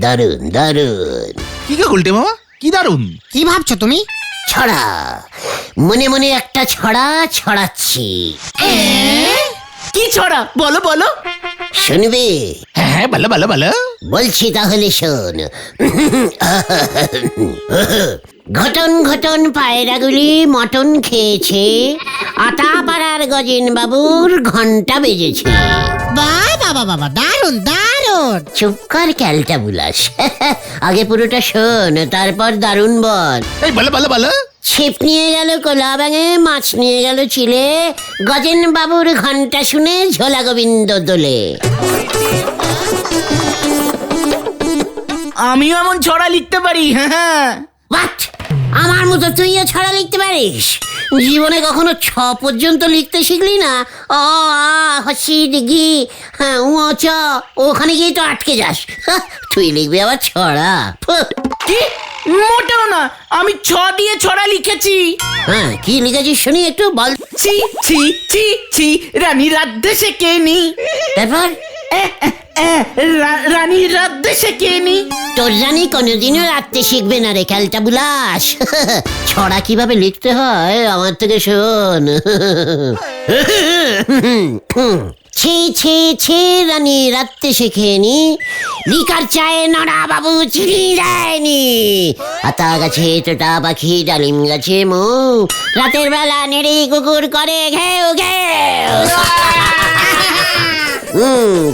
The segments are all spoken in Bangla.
দারুন দারুন। কি গো গুলটে মামা, কি দারুন? কি ভাবছো তুমি? ছড়া, মনে মনে একটা ছড়া ছড়াচ্ছি। কি ছড়া বলো বলো। শুনবে? হ্যাঁ বলো বলো বলো। বলছি তাহলে শোন। ঘটন ঘটন পায়রাগুলি মটন খেয়েছে, আটা পাড়ার গজেন বাবুর ঘন্টা বেজেছে। বাবা বাবা, দারুন দারুন। চুপ কর ক্যালটা বুলাস। আগে পুরোটা শোন, তারপর দারুণ বল। এই বলো বলো বলো। ছিপ নিয়ে গেল কোলা ব্যাঙে, মাছ নিয়ে গেল চিলে, গজেন বাবুর ঘন্টা শুনে ঝোলা গোবিন্দ দোলে। আমিও এমন ছড়া লিখতে পারি। হ্যাঁ বাট আমার মতো তুইও ছড়া লিখতে পারিস? জীবনে কখনো ছ পর্যন্ত লিখতে শিখলি না? অ আ হসি ডিগি হ্যাঁ উ চ, ওখানে গিয়ে তো আটকে যাস। তুই লিখবি আবার ছড়া? কি? মোটেও না, আমি ছ দিয়ে ছড়া লিখেছি। হ্যাঁ কি লিখেছিস শুনি একটু বল। ছি ছি ছি ছি, রানী রাত দেশে কে নি। তারপর রানী রাত দেশে কে নি। তোর জানি কোনোদিনও রাখতে শিখবে না রে ক্যালটা বুলাস। ছড়া কিভাবে লিখতে হয় আমার থেকে শোন। ছি ছি ছি, রানী রাত্রে শেখেনি, লিকার চায়ে নড়া বাবু চিনি দেয়নি। আতা গাছে তোটা পাখি, ডালিম গাছে মৌ, রাতের বেলা নেড়ে কুকুর করে ঘেউ ঘেউ।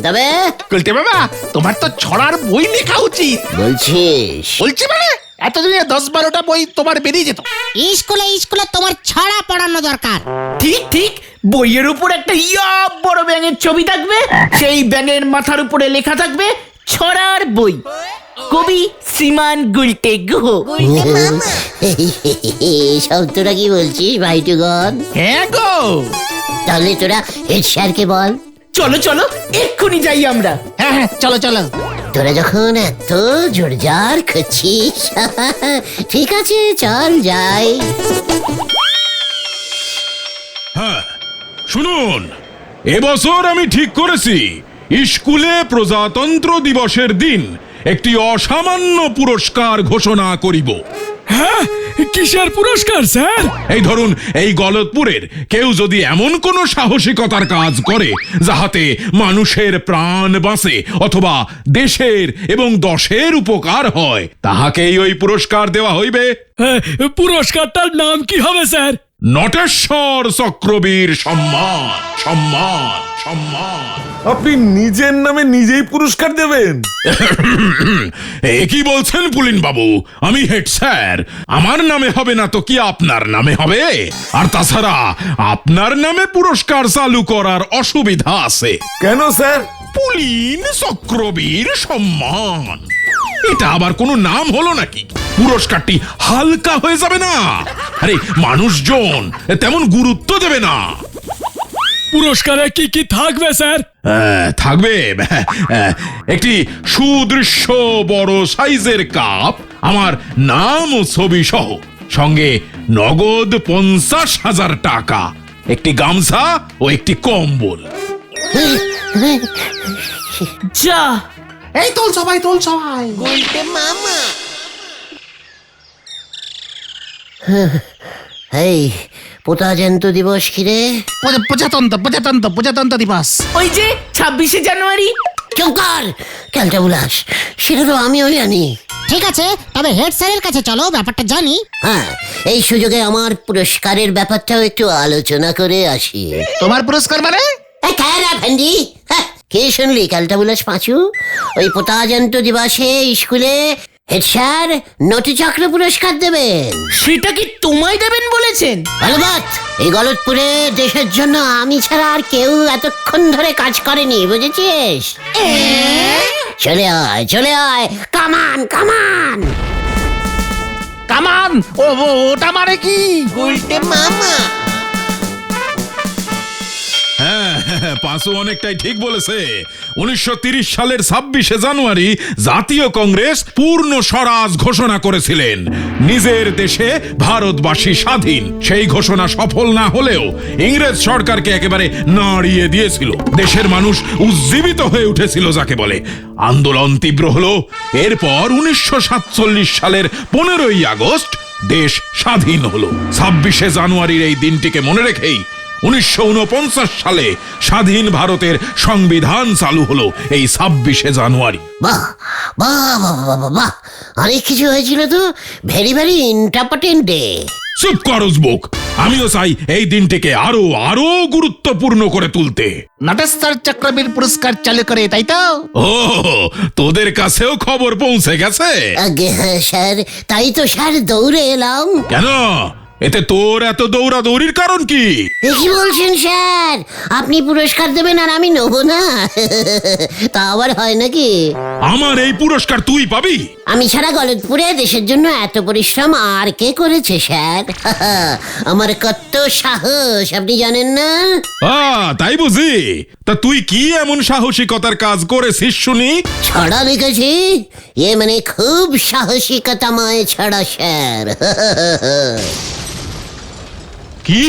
তবে গুলটে মামা, তোমার তো ছড়ার বই লেখা উচিত। বলছিস? বলছি মানে এতদিনে 10-12টা বই তোমার বেরিয়ে যেত। স্কুলে স্কুলে তোমার ছড়া পড়ানো দরকার। ঠিক ঠিক, বইয়ের উপর একটা ইয়া বড় ব্যাঙের ছবি থাকবে, সেই ব্যাঙের মাথার উপরে লেখা থাকবে ছড়ার বই, কবি শ্রীমান গুলটে গুহ। সব তোরা কি বলছিস ভাইটুগণ? হ্যাঁ গো। তাহলে তোরা হেড স্যারকে বল। চলো চলো এক্ষুনি যাই আমরা। হ্যাঁ হ্যাঁ চলো চলো। তোরা যখন এত জোরজার করছিস, ঠিক আছে চল যাই। হ্যাঁ শুনুন, এবছর আমি ঠিক করেছি স্কুলে প্রজাতন্ত্র দিবসের দিন একটি অসামান্য পুরস্কার ঘোষণা করিব। হ্যাঁ, কিসের পুরস্কার স্যার? এই ধরুন, এই গলতপুরের কেউ যদি এমন কোনো সাহসিকতার কাজ করে যাহাতে মানুষের প্রাণ বাঁচে অথবা দেশের এবং দশের উপকার হয়, তাহাকেই ওই পুরস্কার দেওয়া হইবে। পুরস্কারটার নাম কি হবে স্যার? নটেশ্বর চক্রবীর সম্মান সম্মান সম্মান। আপনি নিজের নামে নিজেই পুরস্কার দেবেন? এ কি বলছেন পুলিন বাবু? আমি হেড স্যার, আমার নামে হবে না তো কি আপনার নামে হবে? আর তাছাড়া আপনার নামে পুরস্কার চালু করার অসুবিধা আছে। কেন স্যার? পুলিন চক্রবীর সম্মান, এটা আবার কোনো নাম হলো নাকি? পুরস্কারটি হালকা হয়ে যাবে না? আরে মানুষজন তেমন গুরুত্ব দেবে না। পুরস্কারে কি কি থাকবে স্যার? থাকবে একটি সুদৃশ্য বড় সাইজের কাপ, আমার নাম ও ছবি সহ, সঙ্গে নগদ 50,000 টাকা, একটি গামছা ও একটি কম্বল। যা, এই তোল সবাই তোল সবাই। এই প্রজাতন্ত্র দিবস কিরে? প্রজাতন্ত্র দিবস। ওই যে 26শে জানুয়ারি। চুপ কর ক্যালটা বুলাস, সেটা তো আমিও জানি। ঠিক আছে, তবে হেড স্যারের কাছে চলো, ব্যাপারটা জানি। হ্যাঁ, এই সুযোগে আমার পুরস্কারের ব্যাপারটাও একটু আলোচনা করে আসি। তোমার পুরস্কার মানে? ভেন্ডি, কে শুনলি ক্যালটা বুলাস পাঁচু? ওই প্রজাতন্ত্র দিবসে স্কুলে হেড স্যার নটিচক্র পুরস্কার দেবেন। সেটা কি তোমায় দেবেন বলেছেন? ভালোবাদ, এই গলতপুরে দেশের জন্য আমি ছাড়া আর কেউ এতক্ষণ ধরে কাজ করেনি, বুঝেছিস? চলে আয় চলে আয়, কামান কামান। কামান? ওটা মানে কি? উল্টে মামা। হ্যাঁ, পাঁচও অনেকটাই ঠিক বলেছে। 1930 সালের 26শে জানুয়ারি জাতীয় কংগ্রেস পূর্ণ স্বরাজ ঘোষণা করেছিলেন। নিজের দেশে ভারতবাসী স্বাধীন। সেই ঘোষণা সফল না হলেও ইংরেজ সরকারকে একেবারে নাড়িয়ে দিয়েছিল। দেশের মানুষ উজ্জীবিত হয়ে উঠেছিল যাকে বলে। আন্দোলন তীব্র হলো। এরপর 1947 সালের 15ই আগস্ট দেশ স্বাধীন হলো। 26শে জানুয়ারির এই দিনটিকে মনে রেখেই 1949 সালে স্বাধীন ভারতের সংবিধান চালু হলো এই 26শে জানুয়ারি। বাহ বাহ বাহ বাহ বাহ, বাহ, অনেক কিছু হয়েছিল তো। Very very important day. চুপ কর উজবুক। আমিও চাই এই দিনটিকে আরো আরো গুরুত্বপূর্ণ করে তুলতে। নটেশ্বর চক্রবীর পুরস্কার চালু করে, তাই তো? ও, তোদের কাছেও খবর পৌঁছে গেছে? আগে হ্যাঁ স্যার, তাই তো স্যার দৌড়ে এলাম। কেন? এতে তোর এত দৌড়াদৌড়ির কারণ কি? এ কি বলছেন স্যার? আপনি পুরস্কার দেবেন আর আমি নেব না? তা আবার হয় নাকি? আমার এই পুরস্কার তুই পাবি? আমি ছাড়া গলতপুরে দেশের জন্য এত পরিশ্রম আর কে করেছে স্যার? আমার কত সাহস আপনি জানেন না? তাই বুঝি? তা তুই কি এমন সাহসিকতার কাজ করেছিস শুনি? ছড়া লিখেছি, এ মানে খুব সাহসিকতাময় ছড়া স্যার। কি?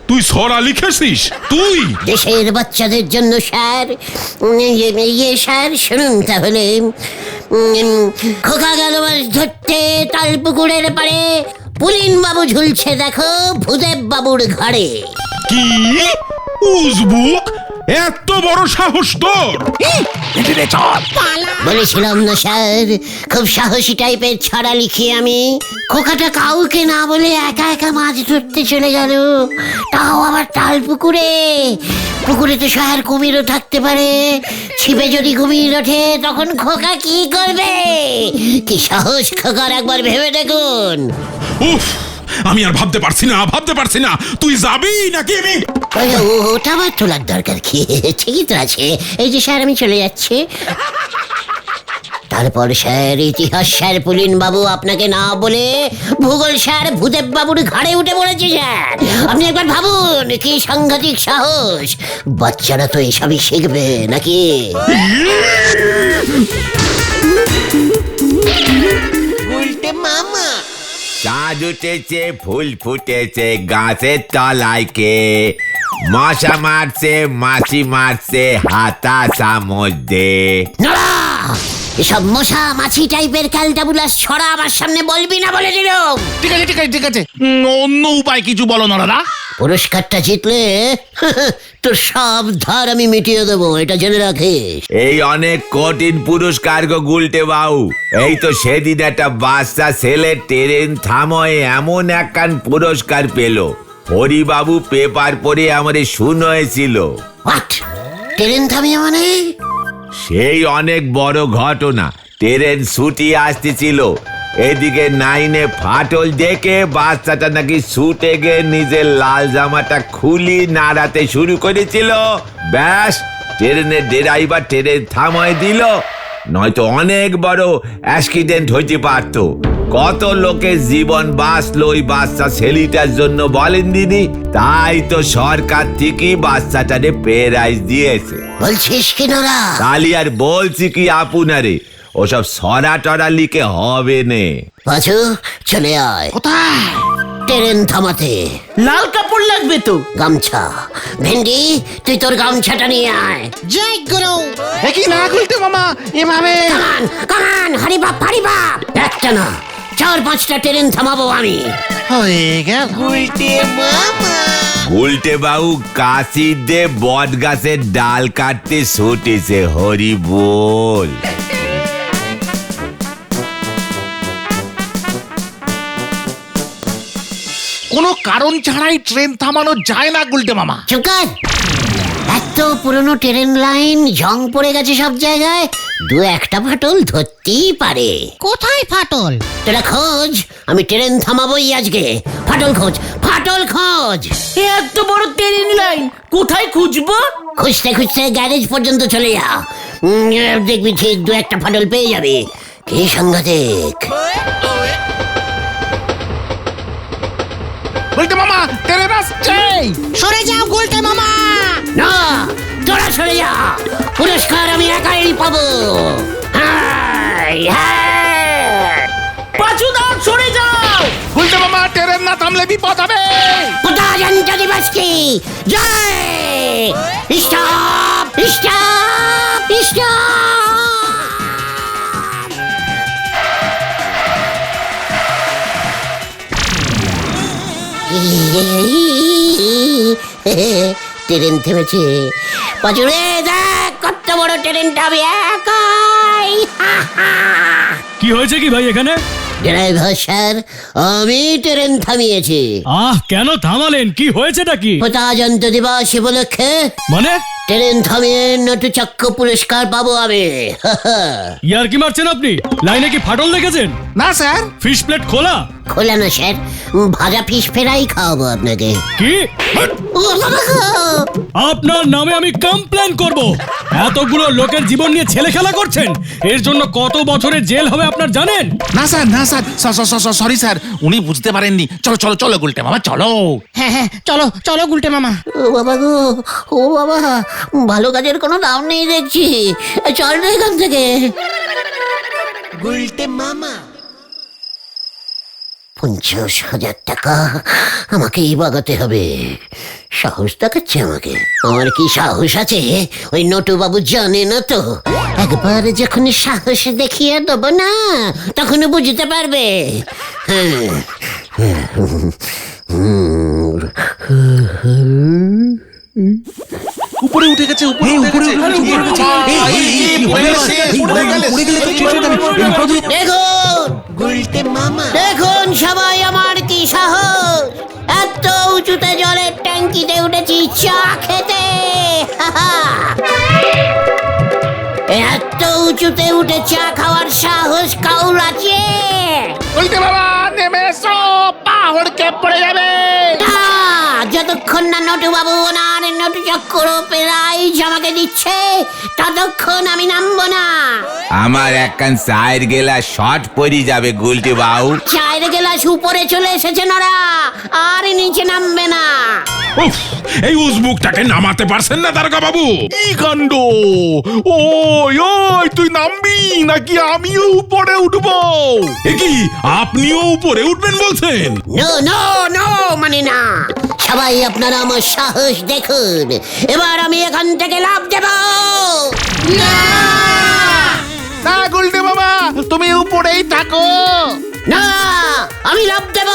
তুই ছড়া লিখেছিস? তুই? দেশের বাচ্চাদের জন্য স্যার। স্যার শুনুন তাহলে। খোকা গেল মাছ ধরতে তাল পুকুরের পাড়ে, পুলিন বাবু ঝুলছে দেখো ভূদেব বাবুর ঘাড়ে। কি? উজবুক, এত বড় সাহস তোর? বলেছিলাম না স্যার, খুব সাহসী টাইপের ছড়া লিখি আমি। খোকাটা কাউকে না বলে একা একা মাছ ধরতে চলে গেল, তাও আবার তাল পুকুরে। পুকুরে তো স্যার কুমিরও থাকতে পারে। ছিপে যদি কুমির ওঠে তখন খোকা কি করবে? কি সাহস খোকার, একবার ভেবে দেখুন। উফ, আমি আর ভাবতে পারছি না। তুই যাবি নাকি? আমি ওটা আবার তোলার দরকার কি? ঠিকই তো আছে। এই যে স্যার আমি চলে যাচ্ছি। তারপর স্যার ইতিহাস স্যার পুলিন বাবু আপনাকে না বলে ভূগোল স্যার ভূদেব বাবুর ঘাড়ে উঠে পড়েছে স্যার। আপনি একবার ভাবুন কি সাংঘাতিক সাহস। বাচ্চারা তো এসবই শিখবে নাকি? চাঁদ উঠেছে, ফুল ফুটেছে গাছের তলায়, কে মশা মারছে, মাছি মারছে, হাতাশা মধ্যে। নড়া! এসব মশা মাছি টাইপের ক্যালটাবুলাস ছড়া আমার সামনে বলবি না বলে দিলাম। ঠিক আছে। অন্য উপায় কিছু বলো না দাদা। পুরস্কারটা জিতলে তোর সব ধার আমি মিটিয়ে দেবো, এটা জেনে রাখিস। এই অনেক কঠিন পুরস্কার গো গুলটে বাবু। এই তো সেদিন একটা বাচ্চা ছেলে ট্রেন থাময়ে এমন একখান পুরস্কার পেল, হরিবাবু পেপার পড়ে আমাদের শুনেছিল। হোয়াট? ট্রেন থামিয়ে মানে? সেই অনেক বড় ঘটনা। ট্রেন ছুটি আসতেছিল, এদিকে নাইনে ফাটল দেখে বাচ্চাটা নাকি ছুটে গিয়ে নিজের লাল জামাটা খুলি নাড়াতে শুরু করেছিল। ব্যাস, ট্রেনের ড্রাইভার ট্রেন থামায় দিল, নয়তো অনেক বড় অ্যাক্সিডেন্ট হইতে পারত। কত লোকের জীবন বাঁচলো ওই বাচ্চা ছেলেটার জন্য বলেন দিদি। তাই তো সরকার থেকে বাচ্চাটারে প্রাইজ দিয়েছে। বলছিস কি নোরা? তালি আর বলছি কি আপনারে, ওসব সরা টরা লিখে হবে নে। পাঁচু চলে আয়। কোথায়? ট্রেন থামাতে। লাল কাপড় লাগবে তো। গামছা। ভেন্ডি তুই তোর গামছাটা নিয়ে আয়। জয় গুরু। কি না গুলটে মামা, এভাবে? কামান হরি বাপ একটা না 4-5টা ট্রেন থামাবো আমি। হয়ে গেল। উল্টে বাবু কাশি দে বট গাছের ডাল কাটতে ছুটেছে, হরি বল। কোনো কারণ ছাড়াই ট্রেন থামানো যায় না গুলটে মামা। চুপ কর। এত পুরনো ট্রেন লাইন, জং পড়ে গেছে সব জায়গায়, 2-1টা ফাটল ধরতেই পারে। কোথায় ফাটল? তোরা খোঁজ, আমি ট্রেন থামাবোই আজকে। ফাটল খোঁজ, ফাটল খোঁজ। এত বড় ট্রেন লাইন কোথায় খুঁজবো? খুঁজতে খুঁজতে গ্যারেজ পর্যন্ত চলে যা। দেখবি ঠিক 2-1টা ফাটল পেয়ে যাবে। কি সাংঘাতিক। গুলটে মামা ট্রেন আসছে। সরে যাও গুলটে মামা। না, তোরা সরে যা, পুরস্কার আমি একাই পাবো। High, high. পাঁচুদা সরে যাও। গুলটে মামা ট্রেন না থামলে বিপদ হবে। প্রজাতন্ত্র দিবস কি জয়। স্টপ স্টপ ট্রেন থেমেছে। পাঁচুরে দেখ কত বড় ট্রেনটা আমি একাই। কি হয়েছে কি ভাই এখানে? ড্রাইভার স্যার, আমি ট্রেন থামিয়েছি কেন থামালেন? কি হয়েছেটা কি? প্রজাতন্ত্র দিবস উপলক্ষে মানে ট্রেন থামিয়ে নটু চক্র পুরস্কার পাবো আমি। ইয়ার কি মারছেন আপনি? লাইনে কি ফাটল দেখেছেন? না স্যার, ফিশ প্লেট খোলা? খোলা না স্যার, ভাজা ফিশ ফ্রাই খাওয়াবো আপনাকে। কি? ও বাবা গো! আপনার নামে আমি কমপ্লেন করব। এতগুলো লোকের জীবন নিয়ে ছেলে খেলা করছেন, এর জন্য কত বছরের জেল হবে আপনার জানেন? না স্যার, না স্যার, সরি স্যার, উনি বুঝতে পারেননি। চলো চলো চলো গুলটে মামা চলো। হ্যাঁ হ্যাঁ, চলো চলো গুলটে মামা। ও বাবা গো, ও বাবা, ভালো কাজের কোনো দাম নেই দেখছি। চল রে এখান থেকে। 50,000 টাকা আমাকেই বাগাতে হবে। সাহস দেখাচ্ছে আমাকে। আমার কি সাহস আছে ওই নটু বাবু জানে না তো। একবার যখন সাহস দেখিয়ে দেবো না, তখন বুঝতে পারবে। উপরে উঠে গেছে, উপরে উঠে গেছে। দেখুন সবাই আমার কি সাহস। এত উঁচুতে জলের ট্যাঙ্কিতে উঠেছি চা খেতে। এত উঁচুতে উঠে চা খাওয়ার সাহস কাউর আছে? গুলটে মামা নেমে এসো, পা হড়কে পড়ে যাবে। না, যতক্ষণ না নটু বাবু ওনার নটু চক্র প্রাইজ আমাকে দিচ্ছে, ততক্ষণ আমি নামবো না। আমার একখান চায়ের গেলা শর্ট পড়ি যাবে গুলটে বাবু। চায়ের গেলাস উপরে চলে এসেছে নরা, আর নিচে নামবে না। উফ, এই উজবুকটাকে নামাতে পারছেন না দারোগা বাবু? কি কাণ্ড! ওই ওই, তুই নামবি নাকি আমিও উপরে উঠবো? এ কি, আপনিও উপরে উঠবেন বলছেন? নো নো নো, মানে না। সবাই আপনারা আমার সাহস দেখুন। এবার আমি এখান থেকে লাফ দেব। না না গুলটে মামা, তুমি উপরেই থাকো। না, আমি লাফ দেব।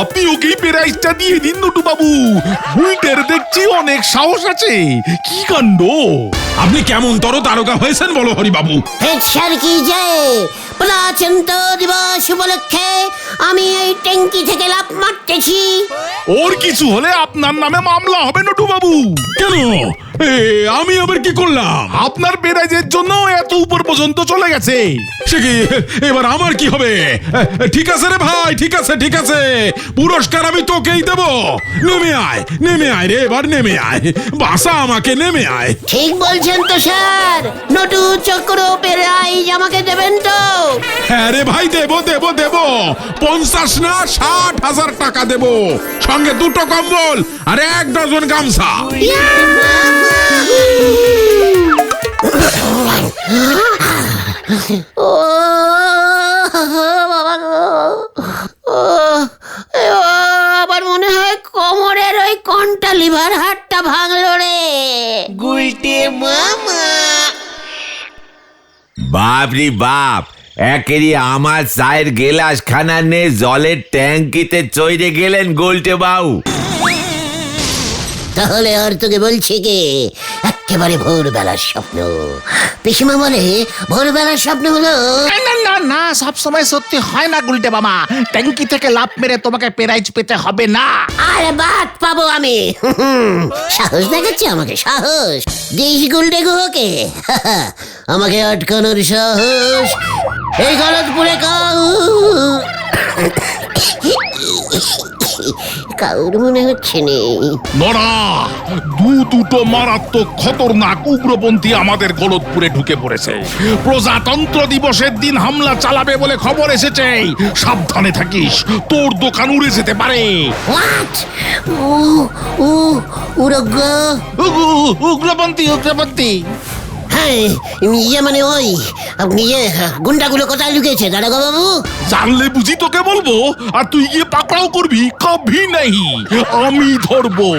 আপনি ওকে প্রাইজটা দিয়ে দিন নটু বাবু। গুলটের দেখছি অনেক সাহস আছে। কি কাণ্ড! আপনি কেমন তর তারকা হয়েছেন বলো হরি বাবু? হেড স্যার কি যে প্রজাতন্ত্র দিবস উপলক্ষে আমি এই ট্যাঙ্কি থেকে লাফ মারতেছি। ওর কিছু হলে আপনার নামে মামলা হবে নটু বাবু। কেন? আমি আবার কি করলাম? আপনার প্রাইজের জন্য এত উপর পর্যন্ত চলে গেছে। সে কি, এবার আমার কি হবে? ঠিক আছে রে ভাই, ঠিক আছে ঠিক আছে, পুরস্কার আমি তোকেই দেব। নেমে আয় রে, এবার নেমে আয়, বাসা আমাকে, নেমে আয়। ঠিক বলছেন তো স্যার, নটু চক্র প্রাইজ আমাকে দেবেন তো? হ্যাঁ রে ভাই, দেব 50 না 60,000 টাকা দেব, সঙ্গে 2টো কম্বল আর 1 ডজন গামছা। ও বাবা গো, ও আবার মনে হয় কোমরের ওই কোনটা লিভার হাড়টা ভাঙলো রে। বাপরি বাপ, একেরই আমার চায়ের গেলাস খানা নে জলের ট্যাঙ্কিতে চইরে গেলেন গুলটে বাবু। তাহলে আর তোকে বলছি কি, একেবারে ভোরবেলার স্বপ্ন। পিসিমা বলে ভোরবেলার স্বপ্ন হলো। না না না, সব সময় সত্যি হয় না গুলটে মামা। ট্যাঙ্কি থেকে লাফ মেরে তোমাকে প্রাইজ পেতে হবে না। আরে বাদ পাবো আমি। সাহস দেখাচ্ছে আমাকে, সাহস দিস গুলটে গুহকে। আমাকে আটকানোর সাহস এই গলতপুরে কাউ কাউর মনে হচ্ছে নেই। নড়া, দুটো মারাত্মক খতরনাক উগ্রপন্থী আমাদের গলতপুরে ঢুকে পড়েছে। প্রজাতন্ত্র দিবসের দিন হামলা চালাবে বলে খবর এসেছে। সাবধানে থাকিস, তোর দোকান উড়ে যেতে পারে। হোয়াট? উরগ্গ? উগ্রপন্থী উগ্রপন্থী। হ্যাঁ, ইয়ে মানে ওই গুন্ডাগুলো কোথায় লুকিয়েছে দারোগা বাবু? জানলে বুঝি তোকে বলবো, আর তুই গিয়ে পাকড়াও করবি? কভি নাই, আমি ধরবো।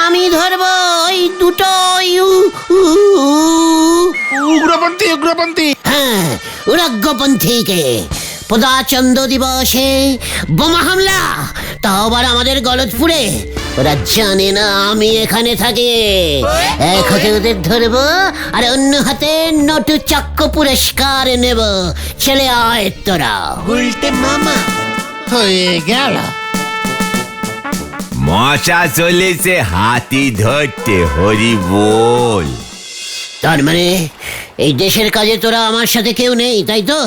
আমি ধরবো ওই দুটো উগ্রপন্থী উগ্রপন্থী। হ্যাঁ, উরগ্গপন্থীকে। প্রজাতন্ত্র দিবসে বোমা হামলা, তাও আবার আমাদের গলতপুরে। ওরা জানে না আমি এখানে থাকি। এক হাতে ওদের ধরবো, আর অন্য হাতে নটু চক্র পুরস্কার নেব। চলে আয় তোরা। উল্টে মামা হয়ে গেল। মশা চলেছে হাতি ধরতে, হরি বল। তার মানে এই দেশের কাজে তোরা আমার সাথে কেউ নেই, তাই তো?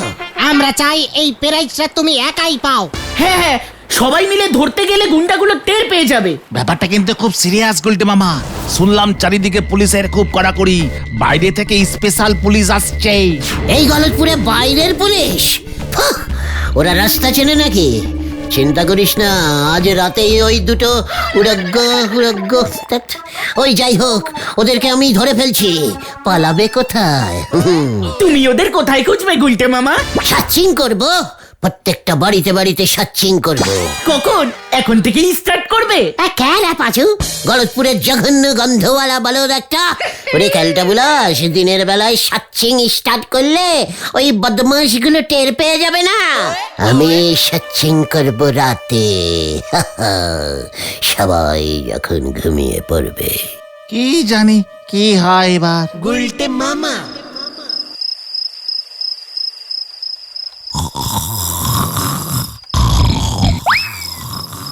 আমরা চাই এই প্রাইজটা তুমি একাই পাও। হ্যাঁ হ্যাঁ, সবাই মিলে ধরতে গেলে গুন্ডাগুলো টের পেয়ে যাবে। ব্যাপারটা কিন্তু খুব সিরিয়াস গুলটে মামা। শুনলাম চারিদিকে পুলিশের খুব কড়াকড়ি, বাইরে থেকে স্পেশাল পুলিশ আসছে। এই গলতপুরে বাইরের পুলিশ? ফাহ, ওরা রাস্তা চেনে নাকি? চিন্তা করিস না, আজ রাতেই ওই দুটো উড়গ্গ ওই যাই হোক, ওদেরকে আমি ধরে ফেলছি। পালাবে কোথায়? তুমি ওদের কোথায় খুঁজবে গুলটে মামা? সার্চিং করব, প্রত্যেকটা বাড়িতে বাড়িতে সার্চিং করব। কখন? এখন থেকেই স্টার্ট করবে? ক্যারা পাচু, গলতপুরের জঘন্য গন্ধওয়ালা বলদ একটা। ওরে ক্যালটা বুলাস, দিনের বেলায় সার্চিং স্টার্ট করলে ওই বদমাশগুলো টের পেয়ে যাবে না। আমি সার্চিং করব রাতে, সবাই যখন ঘুমিয়ে পড়বে। কি জানি কি হয় এবার। গুলটে মামা।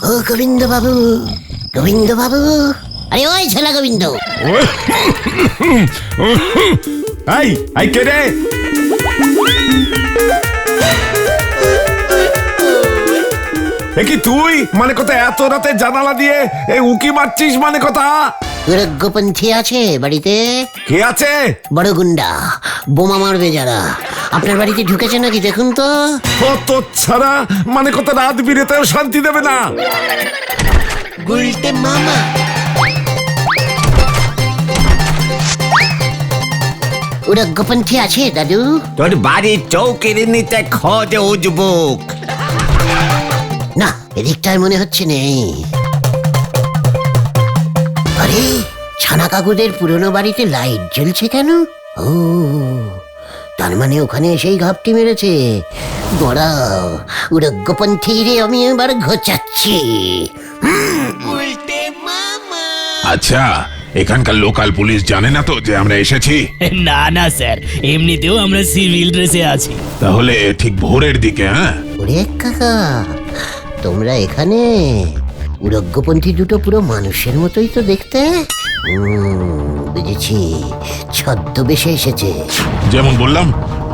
ও গোবিন্দ বাবু, গোবিন্দ বাবু, আরে ওই ছেলে গোবিন্দ। এই কে রে? কি তুই মানে কথা এত রাতে জানালা দিয়ে এই উকি মারছিস? মানে কথা উরগ্গপন্থী আছে বাড়িতে? কে আছে? বড় গুন্ডা, বোমা মারবে যারা। আপনার বাড়িতে ঢুকেছে নাকি দেখুন তো। কত ছাড়া মানে কথা রাত বিরেতেও শান্তি দেবে না। গুলটে মামা। উরগ্গপন্থী আছে দাদু? তোর বাড়ির চৌকের নিতে খোঁজে উজবুক। না, এদিকটায় মনে হচ্ছে নেই। আরে, ছানা কাকুদের পুরনো বাড়িতে লাইট জ্বলছে কেন? ও, তার মানে ওখানে এসেই ঘাপটি মেরেছে। বড়া উরগ্গপন্থী রে, আমি এবার ঘোচাচ্ছি। আচ্ছা, এখানকার লোকাল পুলিশ জানে না তো যে আমরা এসেছি? না না স্যার, এমনিতেও আমরা সিভিল ড্রেসে আছি। তাহলে ঠিক ভোরের দিকে। হ্যাঁ, ওরে কাকা, তোমরা এখানে? উরগ্গপন্থী দুটো পুরো মানুষের মতোই তো দেখতে। বুঝেছি, ছদ্মবেশে এসেছে। যেমন বললাম,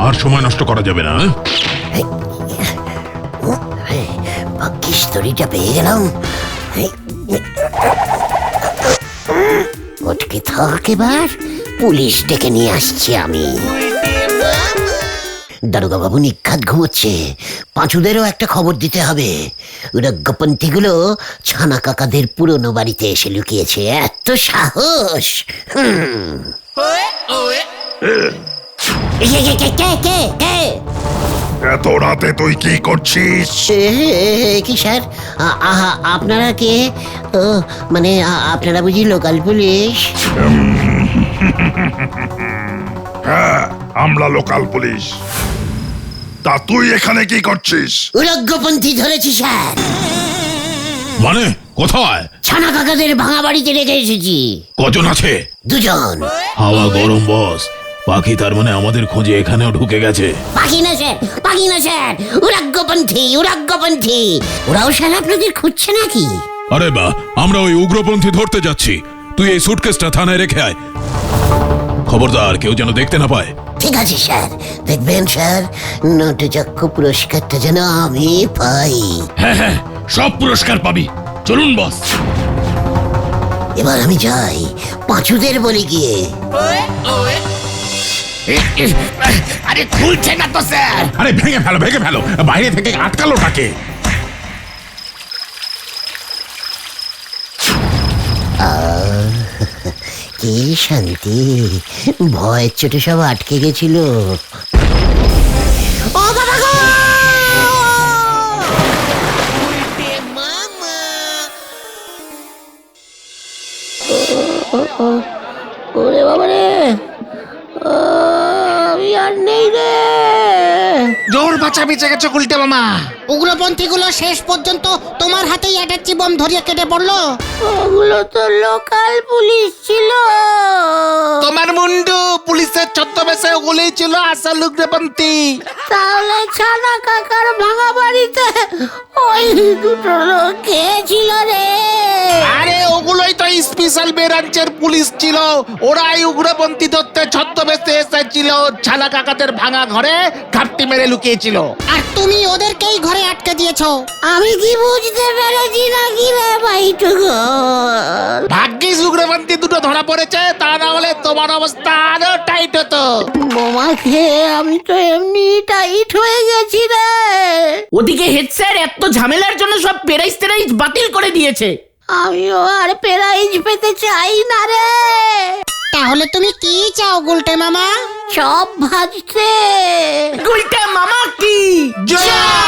আর সময় নষ্ট করা যাবে না। ভাগ্যিস তরিটা পেয়ে গেলাম। ওটকে থাক, এবার পুলিশ ডেকে নিয়ে আসছি আমি। দারোগা বাবু নিখাত ঘুমোচ্ছে। পাঁচুদেরও একটা খবর দিতে হবে। উরগ্গপন্থী গুলো ছানা কাকাদের পুরনো বাড়িতে এসে লুকিয়েছে। এত সাহস! কে? এত রাতে তুই কি করছিস? কি স্যার, আপনারা কে? ও মানে আপনারা বুঝি লোকাল পুলিশ? হ্যাঁ, আমরা লোকাল পুলিশ। তা তুই এখানে কি করছিস? উরগ্গপন্থী ধরেছি স্যার। মানে কোথায়? ছানা কাকাদের ভাঙা বাড়িতে রেখে এসেছি। কজন আছে? দুজন। হাওয়া গরম বস। পাখি তার মানে আমাদের খোঁজে এখানেও ঢুকে গেছে। পাখি না স্যার, উরগ্গপন্থী। ওরাও স্যার আপনাদের খুঁজছে নাকি? আরে বা, আমরা ওই উগ্রপন্থী ধরতে যাচ্ছি। তুই এই সুটকেসটা থানায় রেখে আয়। খবরদার, কেউ যেন দেখতে না পায়। ঠিক আছে স্যার, দেখবেন স্যার নটচক্ষু পুরস্কারটা যেন আমি পাই। হ্যাঁ হ্যাঁ, সব পুরস্কার পাবি। চলুন বস। এবার আমি যাই পাঁচুদের বলে গিয়ে। আরে খুলছে না তো স্যার। আরে ভেঙে ফেলো, বাইরে থেকে আটকালো তাকে। কি শান্তি, ভয়ের চোটে সব আটকে গেছিল। ও বাবা গো! ওরে বাবা রে, আমি আর নেই রে। জোর বাঁচা বেঁচে গেছে গুলটে মামা। উগ্রপন্থীগুলো শেষ পর্যন্ত তোমার হাতেই অ্যাটাচি বম ধরিয়ে কেটে পড়লো। ওগুলো তো লোকাল পুলিশ ছিল। তোমার মুন্ডু, পুলিশের ছদ্মবেশে ওগুলোই ছিল আসল উগ্রপন্থী। তাহলে ছানা কাকার ভাঙা বাড়িতে ওই দুটো লোক কে ছিল রে? আরে ওগুলোই তো স্পেশাল ব্রাঞ্চের পুলিশ ছিল। ওরাই উগ্রপন্থী ধরতে ছদ্মবেশে এসেছিল, ছানা কাকাদের ভাঙা ঘরে ঘাপটি মেরে লুকিয়েছিল। আর তুমি ওদেরকেই ঘরে আটকে দিয়েছো। আমি কি বুঝতে পেরেছি না কি রে ভাইটুকু? ভাগ্যিস উগ্রপন্থী দুটো ধরা পড়েছে, তা না হলে তোমার অবস্থা আরো টাইট হতো। বোমা খেয়ে আমি তো এমনি টাইট হয়ে গেছি রে। ওদিকে হেড স্যার এত ঝামেলার জন্য সব প্রাইজ টেরাইজ বাতিল করে দিয়েছে। আমিও আর প্রাইজ পেতে চাই না রে। তাহলে তুমি কি চাও গুলটে মামা? সব ভাজতে। গুলটে মামা কি জয়!